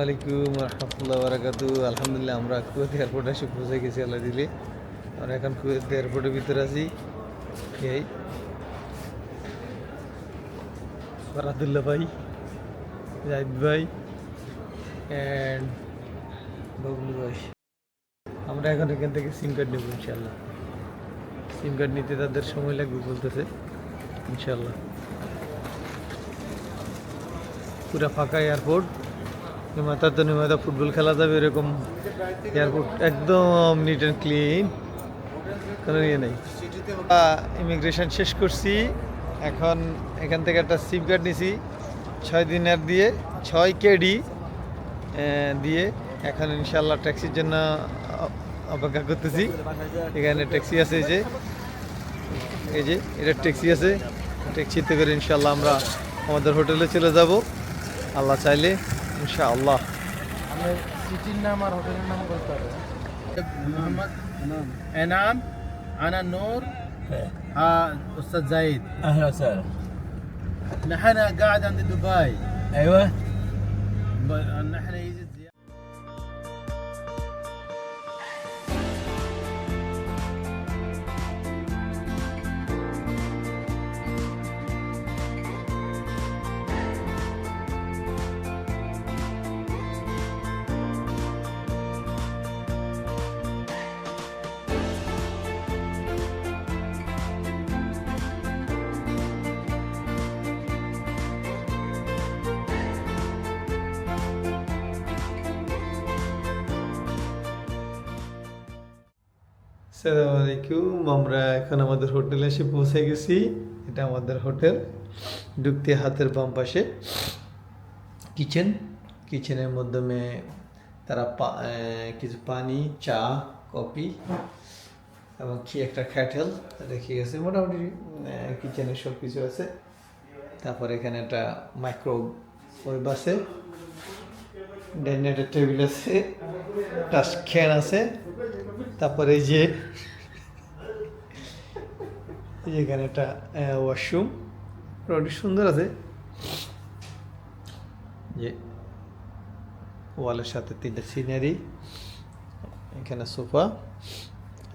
আলাইকুম রহমতুল্লাহ বারাকাতু। আলহামদুলিল্লাহ আমরা কুয়েত এয়ারপোর্টে এসে পৌঁছে গেছি আল্লাহ দিলে। আমরা এখন কুয়েত এয়ারপোর্টের ভিতরে আছি। এই ফরাদুল্লাহ ভাই, জাহিদ ভাই অ্যান্ড ববলু ভাই। আমরা এখন এখান থেকে সিম কার্ড নেব ইনশাল্লাহ। সিম কার্ড নিতে তাদের সময় লাগবে বলতেছে ইনশাল্লাহ। পুরা ফাঁকা এয়ারপোর্ট, নিমাতা ফুটবল খেলা যাবে এরকম এয়ারপোর্ট, একদম নিট অ্যান্ড ক্লিন, কোনো ইয়ে নেই। ইমিগ্রেশন শেষ করছি, এখন এখান থেকে একটা সিম কার্ড নিছি 6 দিনের দিয়ে 6 কেডি দিয়ে। এখন ইনশাল্লাহ ট্যাক্সির জন্য অপেক্ষা করতেছি। এখানে ট্যাক্সি আছে, এই যে এটা ট্যাক্সি আছে, ট্যাক্সিতে করে ইনশাল্লাহ আমরা আমাদের হোটেলে চলে যাব আল্লাহ চাইলে ইনশাআল্লাহ। সিটির নাম আর হোটেলের নাম বলতে হবে। মোহাম্মদ এনাম, আনা নূর, أستاذ زايد. اهلا وسهلا. نحن قاعد عند دبي. ايوه. نحن يجي আসসালামু আলাইকুম। আমরা এখন আমাদের হোটেলে এসে পৌঁছে গেছি। এটা আমাদের হোটেল, ঢুকতে হাতের বাম পাশে কিচেন। কিচেনের মাধ্যমে তারা কিছু পানি, চা, কফি এবং কি একটা ক্যাটেল রেখে গেছে। মোটামুটি কিচেনের সব কিছু আছে। তারপর এখানে একটা মাইক্রোওয়েভ আছে, ডাইনিং একটা টেবিল আছে, টাচ ফ্যান আছে। তারপরে এই যে এখানে একটা ওয়াশরুম, মোটামুটি সুন্দর আছে। যে ওয়ালের সাথে 3টা সিনারি, এখানে সোফা।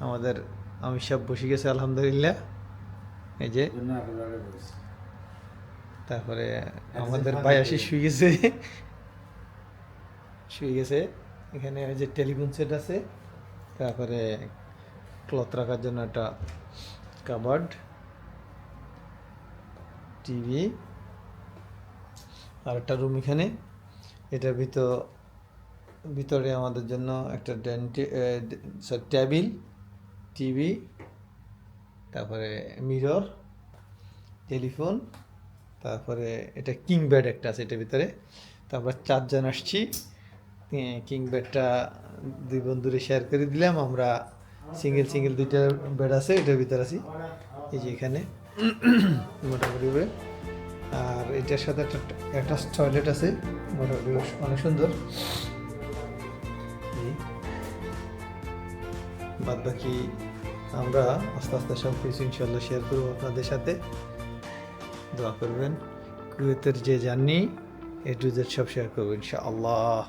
আমাদের আমি সব বসে গেছে আলহামদুলিল্লাহ। এই যে তারপরে আমাদের ভাই আসি শুয়ে গেছে। এখানে ওই যে টেলিফোন সেট আছে, তারপরে ক্লথ রাখার জন্য একটা কাবার্ড, টিভি আর একটা রুম এখানে। এটার ভিতরে আমাদের জন্য একটা টেবিল, টিভি, তারপরে মিরর, টেলিফোন, তারপরে এটা কিং বেড একটা আছে এটার ভিতরে। তো আমরা 4 জন আসছি। কিং বেডটা 2 বন্ধুরে শেয়ার করে দিলাম। আমরা সিঙ্গেল 2টা বেড আছে, এটার ভিতরে আছি। এই যে এখানে মোটামুটি। আর এটার সাথে একটা টয়লেট আছে, মোটামুটি অনেক সুন্দর। বাদ বাকি আমরা আস্তে আস্তে সব কিছু ইনশাল্লাহ শেয়ার করবো আপনাদের সাথে। দোয়া করবেন। কুয়েতের যে জার্নি A to Z সব শেয়ার করবো ইনশাআল্লাহ।